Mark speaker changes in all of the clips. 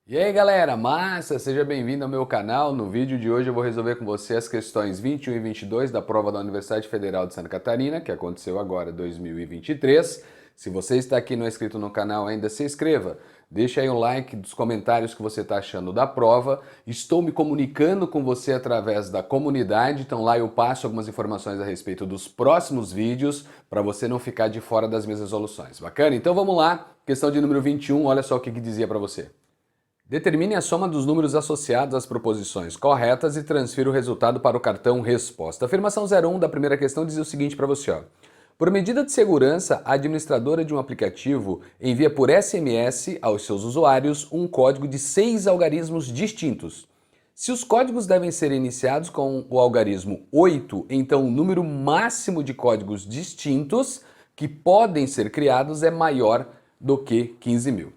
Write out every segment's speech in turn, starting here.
Speaker 1: E aí galera, massa! Seja bem-vindo ao meu canal. No vídeo de hoje eu vou resolver com você as questões 21 e 22 da prova da Universidade Federal de Santa Catarina, que aconteceu agora, 2023. Se você está aqui e não é inscrito no canal ainda, se inscreva. Deixa aí um like dos comentários que você está achando da prova. Estou me comunicando com você através da comunidade, então lá eu passo algumas informações a respeito dos próximos vídeos, para você não ficar de fora das minhas resoluções. Bacana? Então vamos lá, questão de número 21, olha só o que dizia para você. Determine a soma dos números associados às proposições corretas e transfira o resultado para o cartão resposta. A afirmação 01 da primeira questão diz o seguinte para você, ó. Por medida de segurança, a administradora de um aplicativo envia por SMS aos seus usuários um código de 6 algarismos distintos. Se os códigos devem ser iniciados com o algarismo 8, então o número máximo de códigos distintos que podem ser criados é maior do que 15.000.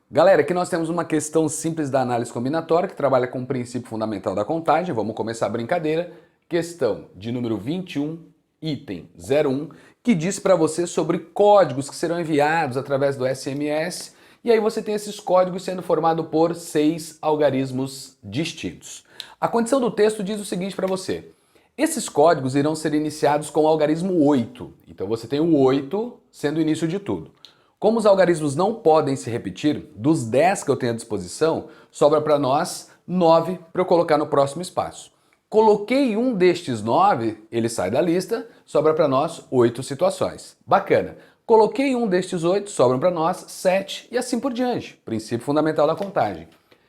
Speaker 1: Galera, aqui nós temos uma questão simples da análise combinatória que trabalha com o princípio fundamental da contagem. Vamos começar a brincadeira. Questão de número 21, item 01, que diz para você sobre códigos que serão enviados através do SMS. E aí você tem esses códigos sendo formados por 6 algarismos distintos. A condição do texto diz o seguinte para você. Esses códigos irão ser iniciados com o algarismo 8. Então você tem o 8 sendo o início de tudo. Como os algarismos não podem se repetir, dos 10 que eu tenho à disposição, sobra para nós 9 para eu colocar no próximo espaço. Coloquei um destes 9, ele sai da lista, sobra para nós 8 situações. Bacana. Coloquei um destes 8, sobram para nós 7 e assim por diante. Princípio fundamental da contagem.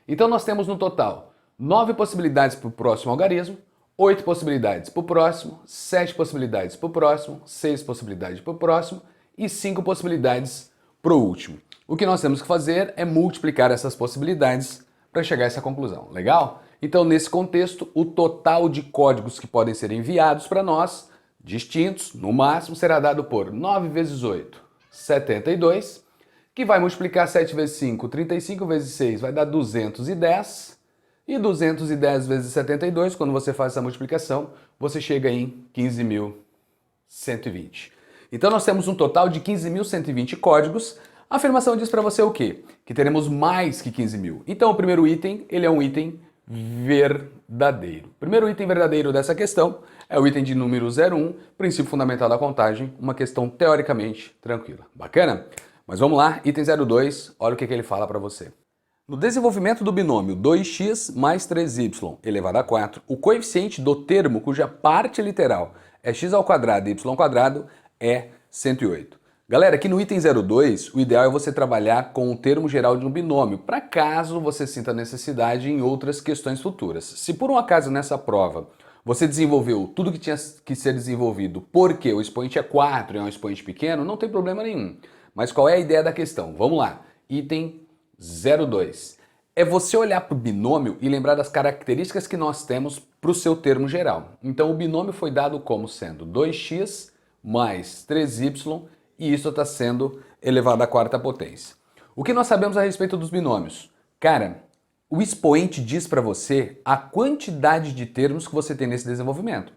Speaker 1: Então nós temos no total 9 possibilidades para o próximo algarismo, 8 possibilidades para o próximo, 7 possibilidades para o próximo, 6 possibilidades para o próximo e 5 possibilidades para o último. O que nós temos que fazer é multiplicar essas possibilidades para chegar a essa conclusão. Legal? Então, nesse contexto, o total de códigos que podem ser enviados para nós, distintos, no máximo, será dado por 9 vezes 8, 72, que vai multiplicar 7 vezes 5, 35 vezes 6, vai dar 210, e 210 vezes 72, quando você faz essa multiplicação, você chega em 15.120. Então nós temos um total de 15.120 códigos. A afirmação diz para você o quê? Que teremos mais que 15.000. Então o primeiro item, ele é um item verdadeiro. O primeiro item verdadeiro dessa questão é o item de número 01, princípio fundamental da contagem, uma questão teoricamente tranquila. Bacana? Mas vamos lá, item 02, olha o que ele fala para você. No desenvolvimento do binômio 2x mais 3y elevado a 4, o coeficiente do termo cuja parte literal é x² e y² é 108. Galera, aqui no item 02, o ideal é você trabalhar com o termo geral de um binômio, para caso você sinta necessidade em outras questões futuras. Se por um acaso nessa prova você desenvolveu tudo que tinha que ser desenvolvido porque o expoente é 4 e é um expoente pequeno, não tem problema nenhum. Mas qual é a ideia da questão? Vamos lá. Item 02. É você olhar para o binômio e lembrar das características que nós temos para o seu termo geral. Então o binômio foi dado como sendo 2x mais 3y, e isso está sendo elevado à quarta potência. O que nós sabemos a respeito dos binômios? Cara, o expoente diz para você a quantidade de termos que você tem nesse desenvolvimento.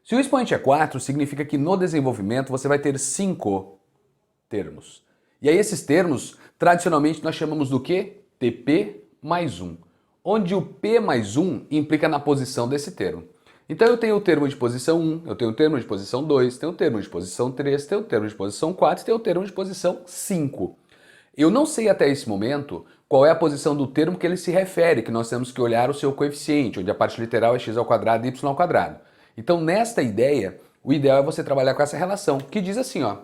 Speaker 1: Se o expoente é 4, significa que no desenvolvimento você vai ter 5 termos. E aí esses termos, tradicionalmente nós chamamos do quê? TP mais 1, onde o P mais 1 implica na posição desse termo. Então eu tenho o termo de posição 1, eu tenho o termo de posição 2, tenho o termo de posição 3, tenho o termo de posição 4 e tenho o termo de posição 5. Eu não sei até esse momento qual é a posição do termo que ele se refere, que nós temos que olhar o seu coeficiente, onde a parte literal é x² e y². Então nesta ideia, o ideal é você trabalhar com essa relação, que diz assim, ó,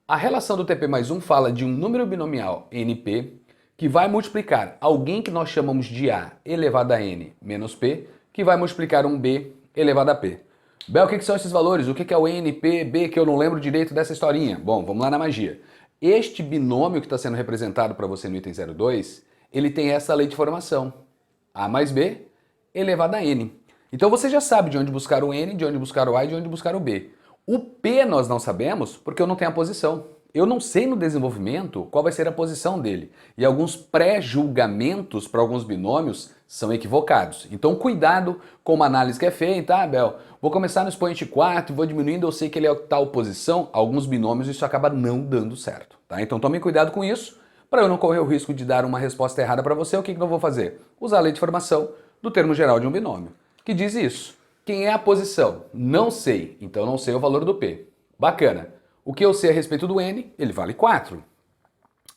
Speaker 1: a relação do TP mais 1 fala de um número binomial NP, que vai multiplicar alguém que nós chamamos de A elevado a N menos P, que vai multiplicar um B elevado a P. Bel, o que são esses valores? O que é o N, P, B, que eu não lembro direito dessa historinha? Bom, vamos lá na magia. Este binômio que está sendo representado para você no item 02, ele tem essa lei de formação. A mais B elevado a N. Então você já sabe de onde buscar o N, de onde buscar o A e de onde buscar o B. O P nós não sabemos porque eu não tenho a posição. Eu não sei no desenvolvimento qual vai ser a posição dele. E alguns pré-julgamentos para alguns binômios são equivocados. Então cuidado com uma análise que é feita, tá, Bel? Vou começar no expoente 4, vou diminuindo, eu sei que ele é tal posição. Alguns binômios isso acaba não dando certo, tá? Então tome cuidado com isso. Para eu não correr o risco de dar uma resposta errada para você, o que eu vou fazer? Usar a lei de formação do termo geral de um binômio, que diz isso. Quem é a posição? Não sei, então não sei o valor do P. Bacana. O que eu sei a respeito do N? Ele vale 4.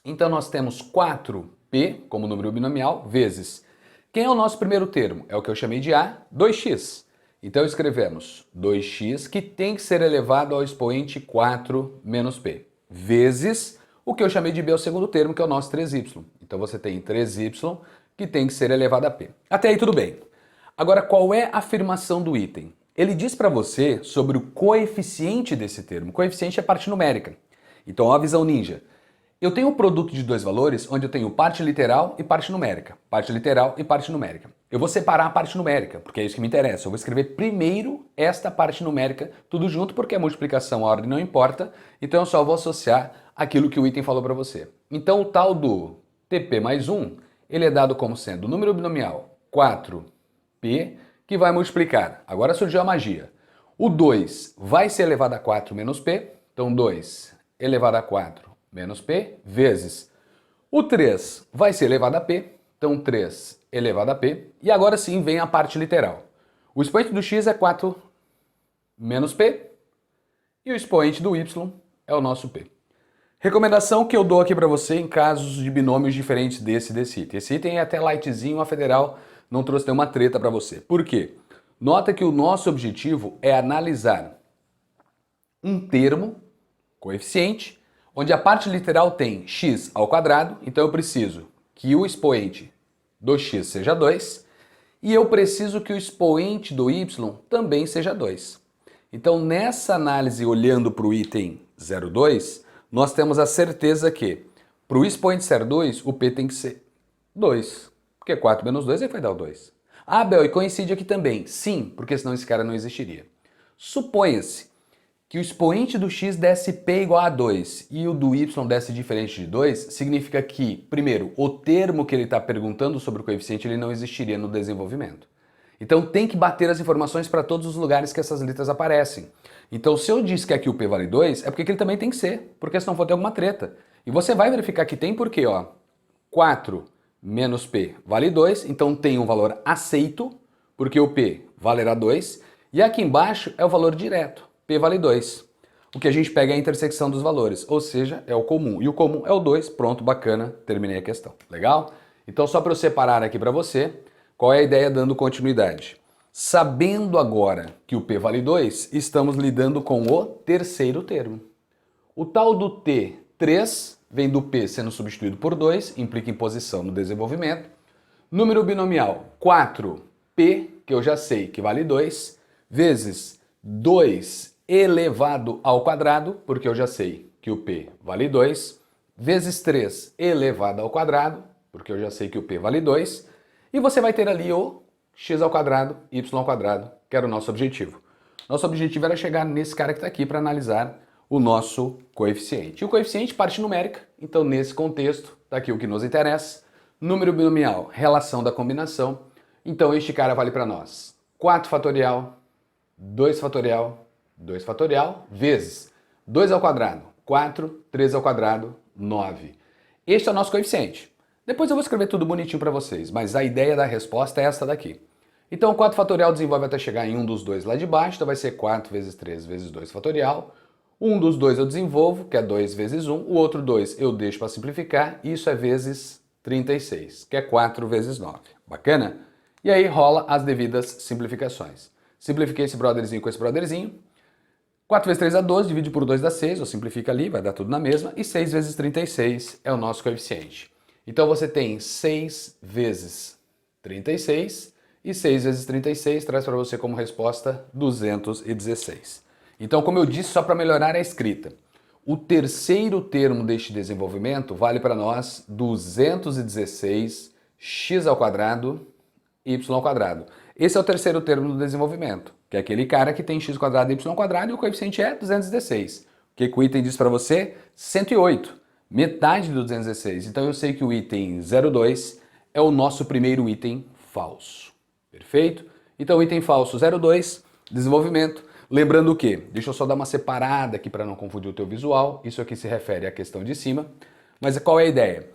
Speaker 1: Então nós temos 4P como número binomial vezes. Quem é o nosso primeiro termo? É o que eu chamei de A, 2x. Então escrevemos 2x que tem que ser elevado ao expoente 4 menos P, vezes o que eu chamei de B, o segundo termo, que é o nosso 3y. Então você tem 3y que tem que ser elevado a P. Até aí tudo bem. Agora, qual é a afirmação do item? Ele diz para você sobre o coeficiente desse termo. O coeficiente é parte numérica. Então, ó a visão ninja. Eu tenho um produto de dois valores onde eu tenho parte literal e parte numérica. Parte literal e parte numérica. Eu vou separar a parte numérica, porque é isso que me interessa. Eu vou escrever primeiro esta parte numérica, tudo junto, porque a multiplicação, a ordem não importa. Então eu só vou associar aquilo que o item falou para você. Então o tal do TP mais 1, ele é dado como sendo o número binomial 4P, que vai multiplicar. Agora surgiu a magia. O 2 vai ser elevado a 4 menos P. Então 2 elevado a 4 menos P, vezes o 3 vai ser elevado a P, então 3 elevado a P, e agora sim vem a parte literal. O expoente do x é 4 menos P, e o expoente do y é o nosso P. Recomendação que eu dou aqui para você em casos de binômios diferentes desse item. Esse item é até lightzinho, a federal não trouxe nenhuma treta para você. Por quê? Nota que o nosso objetivo é analisar um termo, coeficiente, onde a parte literal tem x ao quadrado, então eu preciso que o expoente do x seja 2, e eu preciso que o expoente do y também seja 2. Então nessa análise, olhando para o item 0,2, nós temos a certeza que para o expoente ser 2, o p tem que ser 2, porque 4 menos 2 aí vai dar o 2. Ah, Bel, e coincide aqui também? Sim, porque senão esse cara não existiria. Suponha-se que o expoente do x desse p igual a 2 e o do y desse diferente de 2, significa que, primeiro, o termo que ele está perguntando sobre o coeficiente ele não existiria no desenvolvimento. Então tem que bater as informações para todos os lugares que essas letras aparecem. Então se eu disse que aqui o p vale 2, é porque ele também tem que ser, porque senão for ter alguma treta. E você vai verificar que tem porque, ó, 4 menos p vale 2, então tem um valor aceito, porque o p valerá 2, e aqui embaixo é o valor direto. P vale 2. O que a gente pega é a intersecção dos valores, ou seja, é o comum. E o comum é o 2. Pronto, bacana, terminei a questão. Legal? Então só para eu separar aqui para você, qual é a ideia dando continuidade? Sabendo agora que o P vale 2, estamos lidando com o terceiro termo. O tal do T3 vem do P sendo substituído por 2, implica em posição no desenvolvimento. Número binomial 4P, que eu já sei que vale 2, vezes 2 elevado ao quadrado, porque eu já sei que o P vale 2, vezes 3 elevado ao quadrado, porque eu já sei que o P vale 2, e você vai ter ali o x ao quadrado, y ao quadrado, que era o nosso objetivo. Nosso objetivo era chegar nesse cara que está aqui para analisar o nosso coeficiente. E o coeficiente, parte numérica, então nesse contexto, está aqui o que nos interessa. Número binomial, relação da combinação. Então este cara vale para nós 4 fatorial, 2 fatorial, 2 fatorial, vezes 2 ao quadrado, 4, 3 ao quadrado, 9. Este é o nosso coeficiente. Depois eu vou escrever tudo bonitinho para vocês, mas a ideia da resposta é essa daqui. Então o 4 fatorial desenvolve até chegar em um dos dois lá de baixo, então vai ser 4 vezes 3 vezes 2 fatorial. Um dos dois eu desenvolvo, que é 2 vezes 1, o outro 2 eu deixo para simplificar, e isso é vezes 36, que é 4 vezes 9. Bacana? E aí rola as devidas simplificações. Simplifiquei esse brotherzinho com esse brotherzinho. 4 vezes 3 dá 12, divide por 2 dá 6, ou simplifica ali, vai dar tudo na mesma. E 6 vezes 36 é o nosso coeficiente. Então você tem 6 vezes 36, e 6 vezes 36 traz para você como resposta 216. Então, como eu disse, só para melhorar a escrita, o terceiro termo deste desenvolvimento vale para nós 216 x ao quadrado, y ao quadrado. Esse é o terceiro termo do desenvolvimento, que é aquele cara que tem x quadrado e y quadrado e o coeficiente é 216. O que o item diz para você? 108, metade do 216. Então eu sei que o item 02 é o nosso primeiro item falso. Perfeito? Então item falso 02, desenvolvimento. Lembrando o quê? Deixa eu só dar uma separada aqui para não confundir o teu visual. Isso aqui se refere à questão de cima. Mas qual é a ideia?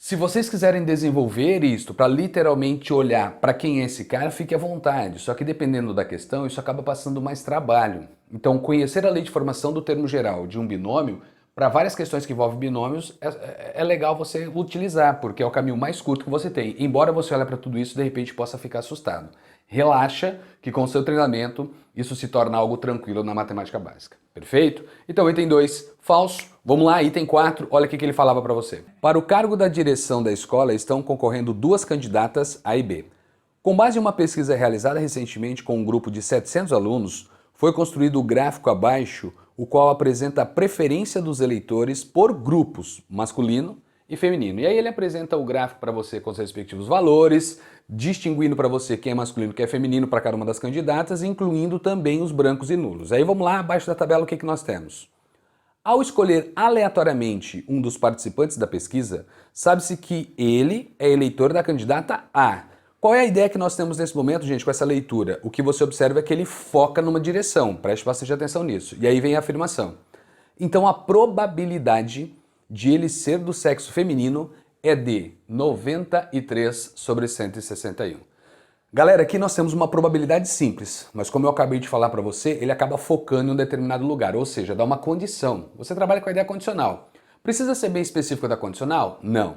Speaker 1: Se vocês quiserem desenvolver isto para literalmente olhar para quem é esse cara, fique à vontade. Só que dependendo da questão, isso acaba passando mais trabalho. Então, conhecer a lei de formação do termo geral de um binômio, para várias questões que envolvem binômios, é legal você utilizar, porque é o caminho mais curto que você tem. Embora você olhe para tudo isso, de repente possa ficar assustado. Relaxa que com o seu treinamento isso se torna algo tranquilo na matemática básica. Perfeito? Então, item 2, falso. Vamos lá, item 4, olha o que ele falava para você. Para o cargo da direção da escola estão concorrendo 2 candidatas A e B. Com base em uma pesquisa realizada recentemente com um grupo de 700 alunos, foi construído o gráfico abaixo, o qual apresenta a preferência dos eleitores por grupos, masculino e feminino. E aí ele apresenta o gráfico para você com os respectivos valores, distinguindo para você quem é masculino e quem é feminino para cada uma das candidatas, incluindo também os brancos e nulos. Aí vamos lá, abaixo da tabela, o que nós temos? Ao escolher aleatoriamente um dos participantes da pesquisa, sabe-se que ele é eleitor da candidata A. Qual é a ideia que nós temos nesse momento, gente, com essa leitura? O que você observa é que ele foca numa direção, preste bastante atenção nisso. E aí vem a afirmação. Então a probabilidade de ele ser do sexo feminino é de 93 sobre 161. Galera, aqui nós temos uma probabilidade simples, mas como eu acabei de falar para você, ele acaba focando em um determinado lugar, ou seja, dá uma condição. Você trabalha com a ideia condicional. Precisa ser bem específico da condicional? Não.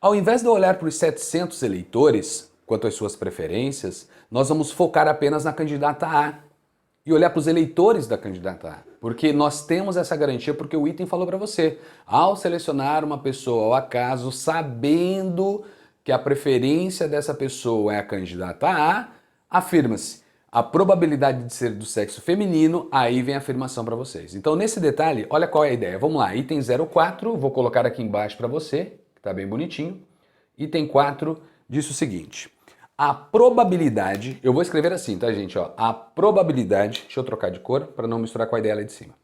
Speaker 1: Ao invés de eu olhar para os 700 eleitores, quanto às suas preferências, nós vamos focar apenas na candidata A e olhar para os eleitores da candidata A, porque nós temos essa garantia porque o item falou para você. Ao selecionar uma pessoa ao acaso, sabendo que a preferência dessa pessoa é a candidata A, afirma-se a probabilidade de ser do sexo feminino, aí vem a afirmação para vocês. Então nesse detalhe, olha qual é a ideia. Vamos lá, item 04, vou colocar aqui embaixo para você, que está bem bonitinho. Item 4 diz o seguinte, a probabilidade, eu vou escrever assim, tá gente? Ó, a probabilidade, deixa eu trocar de cor para não misturar com a ideia lá de cima.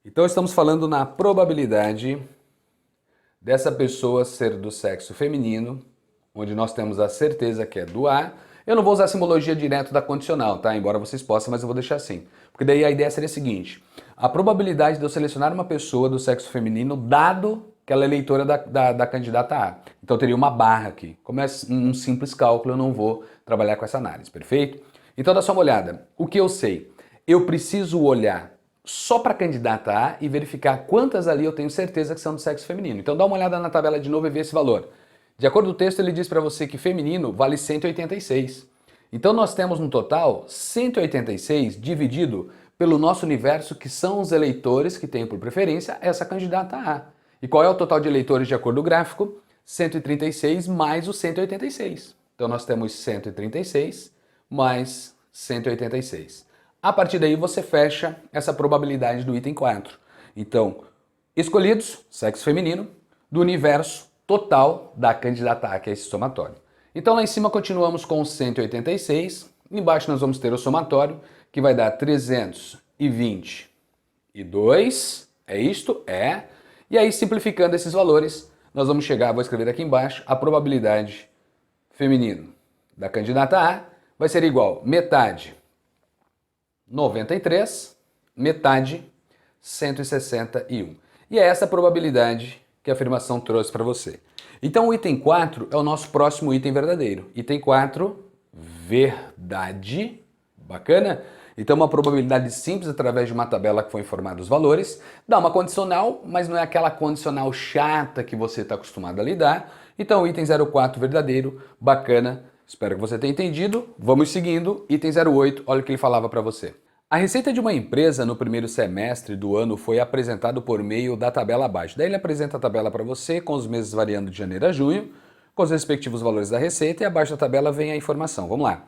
Speaker 1: Então estamos falando na probabilidade dessa pessoa ser do sexo feminino, onde nós temos a certeza que é do A. Eu não vou usar a simbologia direto da condicional, tá? Embora vocês possam, mas eu vou deixar assim. Porque daí a ideia seria a seguinte, a probabilidade de eu selecionar uma pessoa do sexo feminino, dado que ela é eleitora da candidata A. Então teria uma barra aqui. Como é um simples cálculo, eu não vou trabalhar com essa análise, perfeito? Então dá só uma olhada. O que eu sei? Eu preciso olhar só para a candidata A e verificar quantas ali eu tenho certeza que são do sexo feminino. Então dá uma olhada na tabela de novo e vê esse valor. De acordo com o texto, ele diz para você que feminino vale 186. Então nós temos no total 186 dividido pelo nosso universo, que são os eleitores que têm por preferência essa candidata A. E qual é o total de eleitores de acordo com o gráfico? 136 mais os 186. Então nós temos 136 mais 186. A partir daí você fecha essa probabilidade do item 4. Então, escolhidos, sexo feminino, do universo total da candidata A, que é esse somatório. Então lá em cima continuamos com 186, embaixo nós vamos ter o somatório, que vai dar 322, é isto? É. E aí simplificando esses valores, nós vamos chegar, vou escrever aqui embaixo, a probabilidade feminino da candidata A vai ser igual metade 93, metade 161. E é essa probabilidade que a afirmação trouxe para você. Então o item 4 é o nosso próximo item verdadeiro. Item 4, verdade. Bacana? Então uma probabilidade simples através de uma tabela que foi informada os valores. Dá uma condicional, mas não é aquela condicional chata que você está acostumado a lidar. Então o item 04 verdadeiro, bacana. Espero que você tenha entendido. Vamos seguindo. Item 08, olha o que ele falava para você. A receita de uma empresa no primeiro semestre do ano foi apresentada por meio da tabela abaixo. Daí ele apresenta a tabela para você, com os meses variando de janeiro a junho, com os respectivos valores da receita, e abaixo da tabela vem a informação. Vamos lá.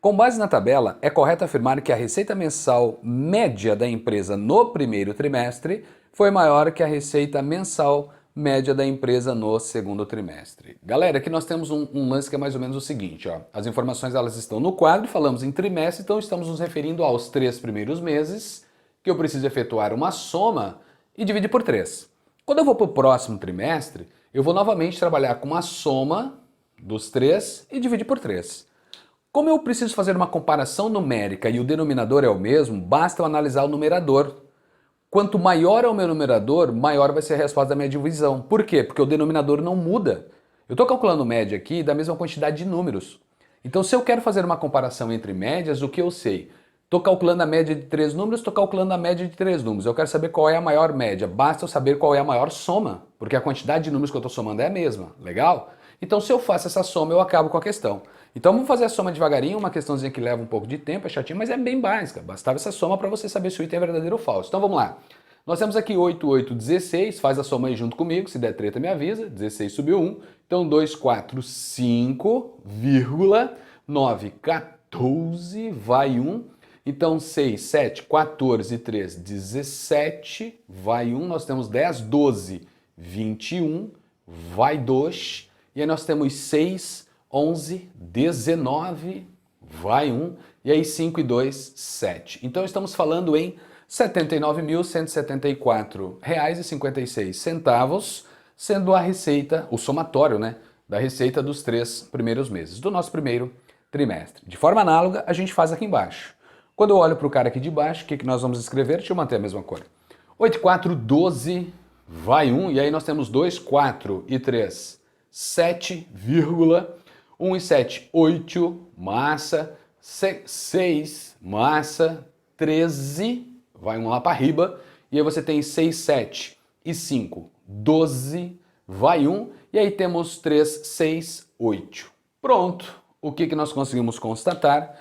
Speaker 1: Com base na tabela, é correto afirmar que a receita mensal média da empresa no primeiro trimestre foi maior que a receita mensal média da empresa no segundo trimestre. Galera, aqui nós temos um lance que é mais ou menos o seguinte, ó. As informações elas estão no quadro, falamos em trimestre, então estamos nos referindo aos 3 primeiros meses, que eu preciso efetuar uma soma e dividir por 3. Quando eu vou para o próximo trimestre, eu vou novamente trabalhar com a soma dos 3 e dividir por 3. Como eu preciso fazer uma comparação numérica e o denominador é o mesmo, basta eu analisar o numerador. Quanto maior é o meu numerador, maior vai ser a resposta da minha divisão. Por quê? Porque o denominador não muda. Eu estou calculando média aqui da mesma quantidade de números. Então, se eu quero fazer uma comparação entre médias, o que eu sei? Estou calculando a média de 3 números, estou calculando a média de 3 números. Eu quero saber qual é a maior média. Basta eu saber qual é a maior soma, porque a quantidade de números que eu estou somando é a mesma. Legal? Então, se eu faço essa soma, eu acabo com a questão. Então, vamos fazer a soma devagarinho, uma questãozinha que leva um pouco de tempo, é chatinho, mas é bem básica. Bastava essa soma para você saber se o item é verdadeiro ou falso. Então, vamos lá. Nós temos aqui 8, 8, 16, faz a soma aí junto comigo, se der treta me avisa, 16 subiu 1. Então, 2, 4, 5, 9, 14, vai 1. Então, 6, 7, 14, 3, 17, vai 1. Nós temos 10, 12, 21, vai 2. E aí nós temos 6, 11, 19, vai 1. E aí 5 e 2, 7. Então, estamos falando em R$ 79.174,56, sendo a receita, o somatório, né, da receita dos 3 primeiros meses, do nosso primeiro trimestre. De forma análoga, a gente faz aqui embaixo. Quando eu olho para o cara aqui de baixo, o que nós vamos escrever? Deixa eu manter a mesma cor. 8, 4, 12, vai 1, e aí nós temos 2, 4 e 3, 7, 1 e 7, 8, massa, 6, massa, 13, vai 1 lá para riba, e aí você tem 6, 7 e 5, 12, vai 1, e aí temos 3, 6, 8. Pronto! O que nós conseguimos constatar?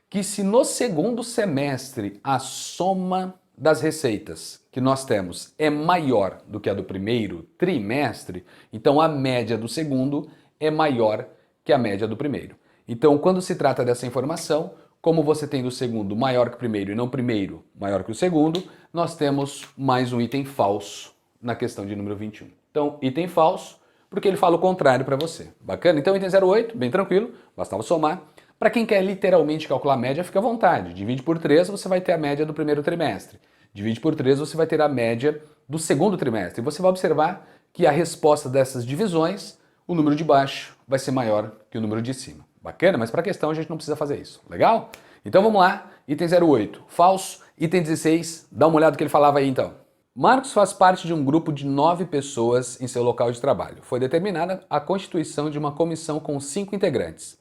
Speaker 1: Que se no segundo semestre a soma das receitas que nós temos é maior do que a do primeiro trimestre, então a média do segundo é maior que a média do primeiro. Então, quando se trata dessa informação, como você tem do segundo maior que o primeiro e não o primeiro maior que o segundo, nós temos mais um item falso na questão de número 21. Então, item falso, porque ele fala o contrário para você. Bacana? Então, item 08, bem tranquilo, bastava somar. Para quem quer literalmente calcular a média, fica à vontade. Divide por 3, você vai ter a média do primeiro trimestre. Divide por 3, você vai ter a média do segundo trimestre. E você vai observar que a resposta dessas divisões, o número de baixo vai ser maior que o número de cima. Bacana? Mas para a questão a gente não precisa fazer isso. Legal? Então vamos lá. Item 08, falso. Item 16, dá uma olhada no que ele falava aí então. Marcos faz parte de um grupo de 9 pessoas em seu local de trabalho. Foi determinada a constituição de uma comissão com 5 integrantes.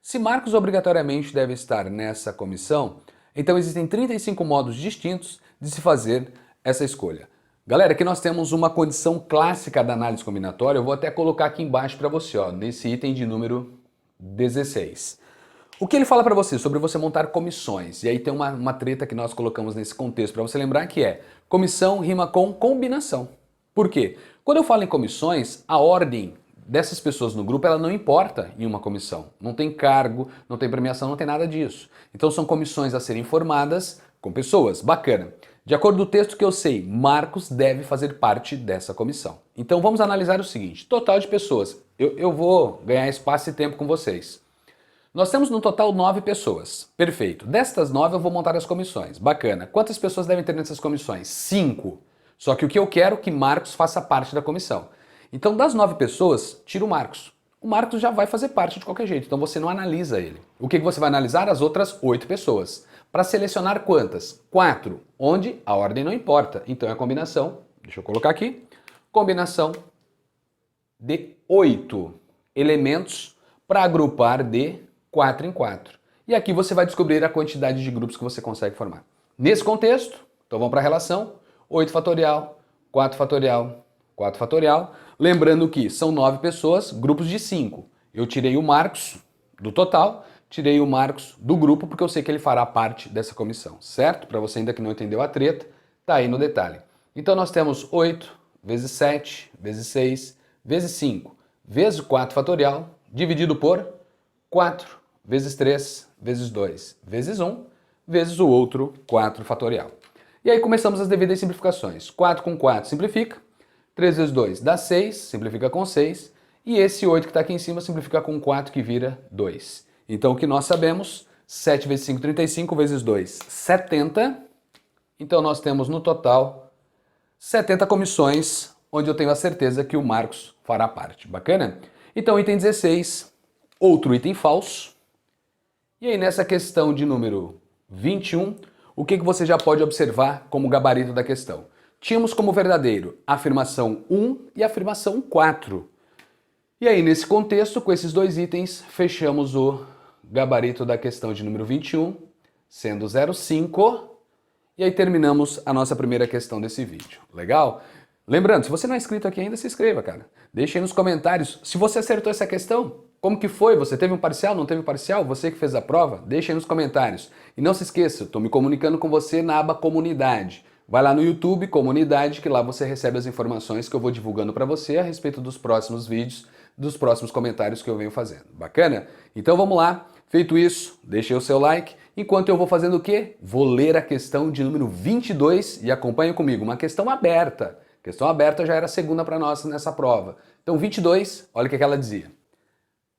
Speaker 1: Se Marcos obrigatoriamente deve estar nessa comissão, então existem 35 modos distintos de se fazer essa escolha. Galera, aqui nós temos uma condição clássica da análise combinatória, eu vou até colocar aqui embaixo para você, ó, nesse item de número 16. O que ele fala para você sobre você montar comissões? E aí tem uma treta que nós colocamos nesse contexto para você lembrar que é comissão rima com combinação. Por quê? Quando eu falo em comissões, a ordem dessas pessoas no grupo, ela não importa em uma comissão. Não tem cargo, não tem premiação, não tem nada disso. Então são comissões a serem formadas com pessoas. Bacana. De acordo com o texto que eu sei, Marcos deve fazer parte dessa comissão. Então vamos analisar o seguinte, total de pessoas. Eu vou ganhar espaço e tempo com vocês. Nós temos no total 9 pessoas. Perfeito. Destas 9 eu vou montar as comissões. Bacana. Quantas pessoas devem ter nessas comissões? 5. Só que o que eu quero é que Marcos faça parte da comissão. Então, das 9 pessoas, tira o Marcos. O Marcos já vai fazer parte de qualquer jeito, então você não analisa ele. O que você vai analisar? As outras 8 pessoas. Para selecionar quantas? 4, onde a ordem não importa. Então é a combinação, deixa eu colocar aqui, combinação de 8 elementos para agrupar de 4 em 4. E aqui você vai descobrir a quantidade de grupos que você consegue formar. Nesse contexto, então vamos para a relação, 8 fatorial, 4 fatorial, 4 fatorial. Lembrando que são 9 pessoas, grupos de 5. Eu tirei o Marcos do total, tirei o Marcos do grupo, porque eu sei que ele fará parte dessa comissão, certo? Para você ainda que não entendeu a treta, tá aí no detalhe. Então nós temos 8 vezes 7, vezes 6, vezes 5, vezes 4 fatorial, dividido por 4, vezes 3, vezes 2, vezes 1, vezes o outro 4 fatorial. E aí começamos as devidas simplificações. 4 com 4 simplifica. 3 vezes 2 dá 6, simplifica com 6, e esse 8 que está aqui em cima simplifica com 4, que vira 2. Então o que nós sabemos, 7 vezes 5, 35, vezes 2, 70. Então nós temos no total 70 comissões, onde eu tenho a certeza que o Marcos fará parte. Bacana? Então item 16, outro item falso. E aí nessa questão de número 21, o que você já pode observar como gabarito da questão? Tínhamos como verdadeiro a afirmação 1 e a afirmação 4. E aí, nesse contexto, com esses dois itens, fechamos o gabarito da questão de número 21, sendo 0,5. E aí terminamos a nossa primeira questão desse vídeo. Legal? Lembrando, se você não é inscrito aqui ainda, se inscreva, cara. Deixe aí nos comentários se você acertou essa questão. Como que foi? Você teve um parcial? Não teve um parcial? Você que fez a prova? Deixe aí nos comentários. E não se esqueça, estou me comunicando com você na aba Comunidade. Vai lá no YouTube, Comunidade, que lá você recebe as informações que eu vou divulgando para você a respeito dos próximos vídeos, dos próximos comentários que eu venho fazendo. Bacana? Então vamos lá. Feito isso, deixe aí o seu like. Enquanto eu vou fazendo o quê? Vou ler a questão de número 22 e acompanhe comigo. Uma questão aberta. Questão aberta já era a segunda para nós nessa prova. Então 22, olha o que ela dizia.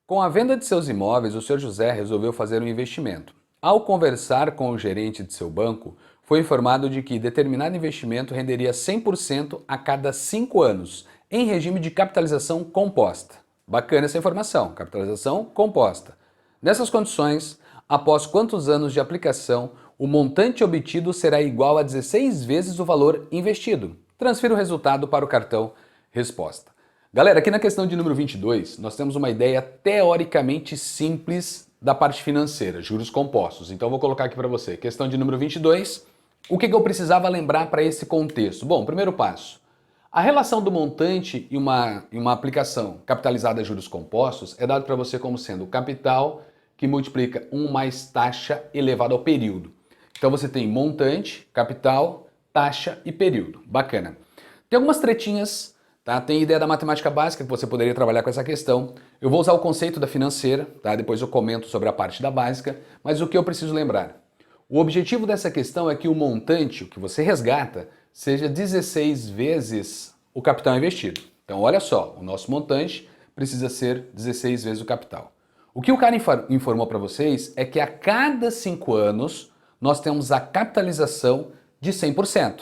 Speaker 1: Com a venda de seus imóveis, o Sr. José resolveu fazer um investimento. Ao conversar com o gerente de seu banco, foi informado de que determinado investimento renderia 100% a cada 5 anos, em regime de capitalização composta. Bacana essa informação, capitalização composta. Nessas condições, após quantos anos de aplicação, o montante obtido será igual a 16 vezes o valor investido. Transfira o resultado para o cartão resposta. Galera, aqui na questão de número 22, nós temos uma ideia teoricamente simples da parte financeira, juros compostos. Então, eu vou colocar aqui para você. Questão de número 22, o que eu precisava lembrar para esse contexto? Bom, primeiro passo. A relação do montante e uma aplicação capitalizada a juros compostos é dado para você como sendo o capital que multiplica 1 mais taxa elevado ao período. Então você tem montante, capital, taxa e período. Bacana. Tem algumas tretinhas, tá? Tem ideia da matemática básica que você poderia trabalhar com essa questão. Eu vou usar o conceito da financeira, tá? Depois eu comento sobre a parte da básica, mas o que eu preciso lembrar? O objetivo dessa questão é que o montante, o que você resgata, seja 16 vezes o capital investido. Então olha só, o nosso montante precisa ser 16 vezes o capital. O que o cara informou para vocês é que a cada 5 anos nós temos a capitalização de 100%.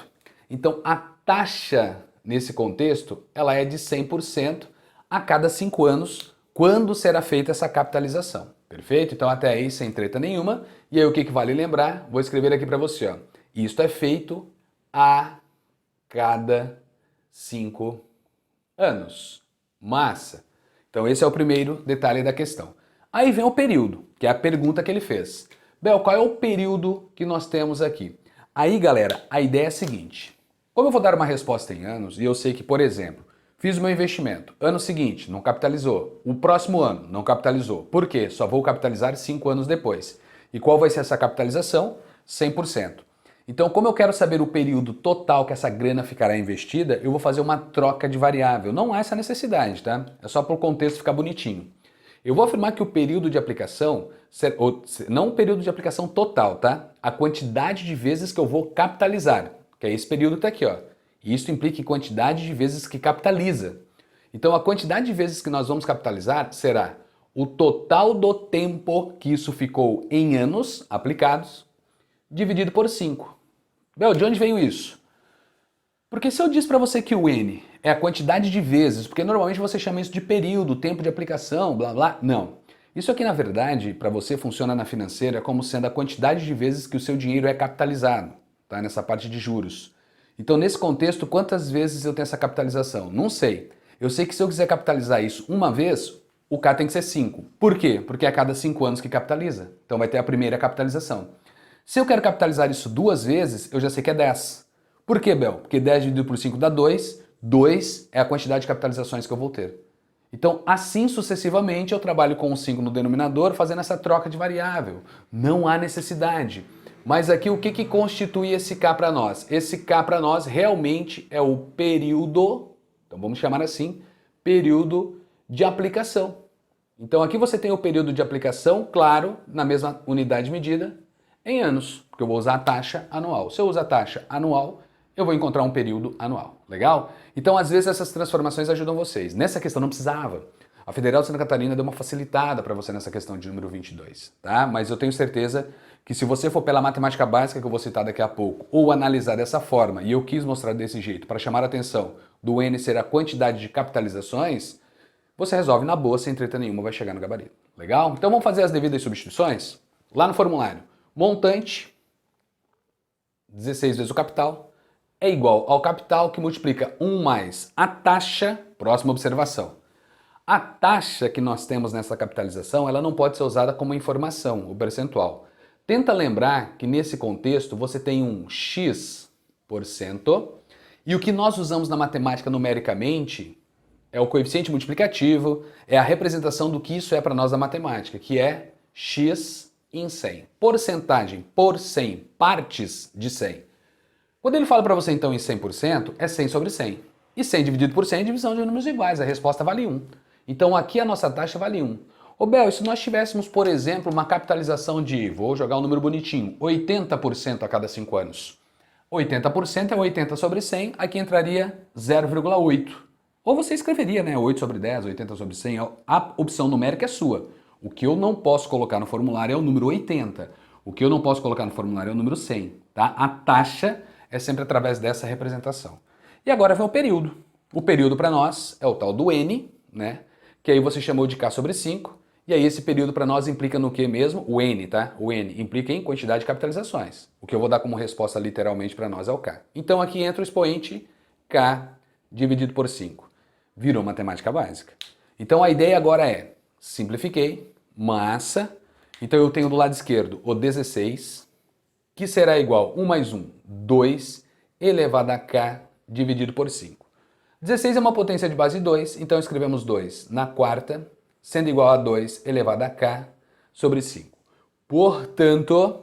Speaker 1: Então a taxa nesse contexto ela é de 100% a cada 5 anos quando será feita essa capitalização. Perfeito? Então até aí sem treta nenhuma. E aí o que vale lembrar? Vou escrever aqui para você. Ó. Isto é feito a cada 5 anos. Massa! Então esse é o primeiro detalhe da questão. Aí vem o período, que é a pergunta que ele fez. Bel, qual é o período que nós temos aqui? Aí, galera, a ideia é a seguinte. Como eu vou dar uma resposta em anos, e eu sei que, por exemplo, fiz o meu investimento, ano seguinte, não capitalizou. O próximo ano, não capitalizou. Por quê? Só vou capitalizar 5 anos depois. E qual vai ser essa capitalização? 100%. Então, como eu quero saber o período total que essa grana ficará investida, eu vou fazer uma troca de variável. Não há essa necessidade, tá? É só para o contexto ficar bonitinho. Eu vou afirmar que o período de aplicação, não o período de aplicação total, tá? A quantidade de vezes que eu vou capitalizar, que é esse período que está aqui, ó. E isso implica em quantidade de vezes que capitaliza. Então a quantidade de vezes que nós vamos capitalizar será o total do tempo que isso ficou em anos aplicados, dividido por 5. Bel, de onde veio isso? Porque se eu disse para você que o N é a quantidade de vezes, porque normalmente você chama isso de período, tempo de aplicação, blá blá, não. Isso aqui na verdade, para você funciona na financeira como sendo a quantidade de vezes que o seu dinheiro é capitalizado, tá? Nessa parte de juros. Então nesse contexto, quantas vezes eu tenho essa capitalização? Não sei. Eu sei que se eu quiser capitalizar isso uma vez, o K tem que ser 5. Por quê? Porque é a cada 5 anos que capitaliza. Então vai ter a primeira capitalização. Se eu quero capitalizar isso 2 vezes, eu já sei que é 10. Por que, Bel? Porque 10 dividido por 5 dá 2. 2 é a quantidade de capitalizações que eu vou ter. Então, assim sucessivamente, eu trabalho com o 5 no denominador, fazendo essa troca de variável. Não há necessidade. Mas aqui, o que constitui esse K para nós? Esse K para nós realmente é o período, então vamos chamar assim, período de aplicação. Então, aqui você tem o período de aplicação, claro, na mesma unidade de medida, em anos, porque eu vou usar a taxa anual. Se eu usar a taxa anual, eu vou encontrar um período anual. Legal? Então, às vezes, essas transformações ajudam vocês. Nessa questão não precisava. A Federal de Santa Catarina deu uma facilitada para você nessa questão de número 22, tá? Mas eu tenho certeza que se você for pela matemática básica que eu vou citar daqui a pouco, ou analisar dessa forma, e eu quis mostrar desse jeito, para chamar a atenção do N ser a quantidade de capitalizações, você resolve na boa, sem treta nenhuma, vai chegar no gabarito. Legal? Então vamos fazer as devidas substituições? Lá no formulário, montante 16 vezes o capital, é igual ao capital que multiplica 1 mais a taxa, próxima observação. A taxa que nós temos nessa capitalização, ela não pode ser usada como informação, o percentual. Tenta lembrar que nesse contexto você tem um X% e o que nós usamos na matemática numericamente é o coeficiente multiplicativo, é a representação do que isso é para nós da matemática, que é X em 100. Porcentagem por 100, partes de 100. Quando ele fala para você então em 100%, é 100 sobre 100. E 100 dividido por 100 é divisão de números iguais, a resposta vale 1. Então aqui a nossa taxa vale 1. Ô Bel, e se nós tivéssemos, por exemplo, uma capitalização de, vou jogar um número bonitinho, 80% a cada 5 anos. 80% é 80 sobre 100, aqui entraria 0,8. Ou você escreveria, né, 8 sobre 10, 80 sobre 100, a opção numérica é sua. O que eu não posso colocar no formulário é o número 80. O que eu não posso colocar no formulário é o número 100, tá? A taxa é sempre através dessa representação. E agora vem o período. O período para nós é o tal do N, né? Que aí você chamou de K sobre 5. E aí esse período para nós implica no que mesmo? O N, tá? O N implica em quantidade de capitalizações. O que eu vou dar como resposta literalmente para nós é o K. Então aqui entra o expoente K dividido por 5. Virou matemática básica. Então a ideia agora é, simplifiquei, massa, então eu tenho do lado esquerdo o 16, que será igual 1 mais 1, 2, elevado a K dividido por 5. 16 é uma potência de base 2, então escrevemos 2 na quarta, sendo igual a 2 elevado a K sobre 5. Portanto,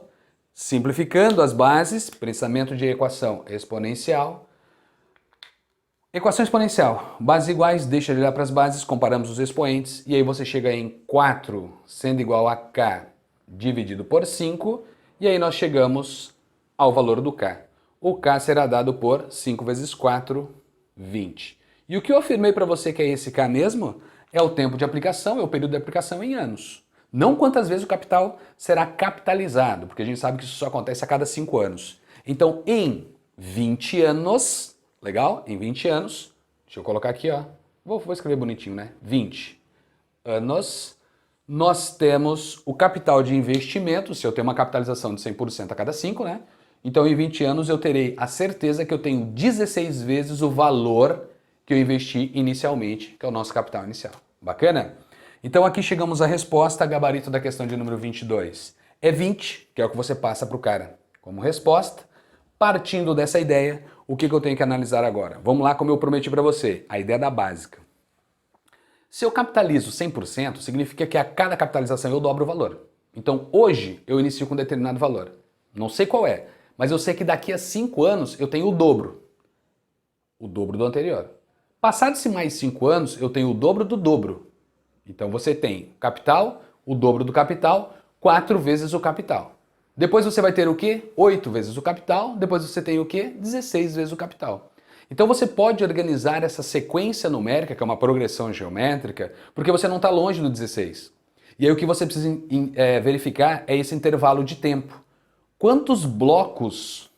Speaker 1: simplificando as bases, pensamento de equação exponencial. Equação exponencial, bases iguais, deixa de olhar para as bases, comparamos os expoentes, e aí você chega em 4 sendo igual a K dividido por 5, e aí nós chegamos ao valor do K. O K será dado por 5 vezes 4, 20. E o que eu afirmei para você que é esse K mesmo, é o tempo de aplicação, é o período de aplicação em anos. Não quantas vezes o capital será capitalizado, porque a gente sabe que isso só acontece a cada 5 anos. Então, em 20 anos... Legal? Em 20 anos, deixa eu colocar aqui, ó. Vou escrever bonitinho, né? 20 anos, nós temos o capital de investimento, se eu tenho uma capitalização de 100% a cada 5, né? Então, em 20 anos, eu terei a certeza que eu tenho 16 vezes o valor que eu investi inicialmente, que é o nosso capital inicial. Bacana? Então, aqui chegamos à resposta, gabarito da questão de número 22. É 20, que é o que você passa para o cara como resposta. Partindo dessa ideia, o que eu tenho que analisar agora? Vamos lá, como eu prometi para você, a ideia da básica. Se eu capitalizo 100%, significa que a cada capitalização eu dobro o valor. Então, hoje, eu inicio com um determinado valor. Não sei qual é, mas eu sei que daqui a 5 anos eu tenho o dobro. O dobro do anterior. Passados-se mais 5 anos, eu tenho o dobro do dobro. Então, você tem capital, o dobro do capital, 4 vezes o capital. Depois você vai ter o quê? 8 vezes o capital, depois você tem o quê? 16 vezes o capital. Então você pode organizar essa sequência numérica, que é uma progressão geométrica, porque você não está longe do 16. E aí o que você precisa verificar é esse intervalo de tempo. Quantos blocos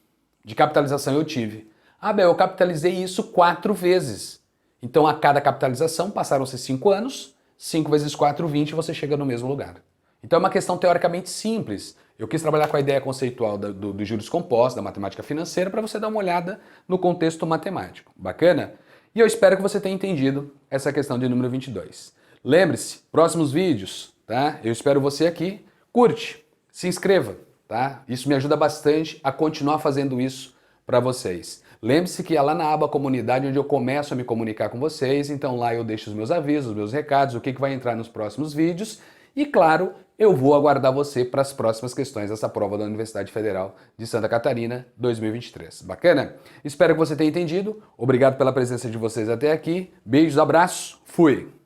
Speaker 1: de capitalização eu tive? Ah, Bel, eu capitalizei isso 4 vezes. Então a cada capitalização passaram-se 5 anos, 5 vezes 4, 20, você chega no mesmo lugar. Então é uma questão teoricamente simples. Eu quis trabalhar com a ideia conceitual dos juros compostos, da matemática financeira, para você dar uma olhada no contexto matemático. Bacana? E eu espero que você tenha entendido essa questão de número 22. Lembre-se, próximos vídeos, tá? Eu espero você aqui. Curte, se inscreva, tá? Isso me ajuda bastante a continuar fazendo isso para vocês. Lembre-se que é lá na aba comunidade onde eu começo a me comunicar com vocês, então lá eu deixo os meus avisos, os meus recados, o que vai entrar nos próximos vídeos. E claro, eu vou aguardar você para as próximas questões dessa prova da Universidade Federal de Santa Catarina 2023. Bacana? Espero que você tenha entendido. Obrigado pela presença de vocês até aqui. Beijos, abraços, fui!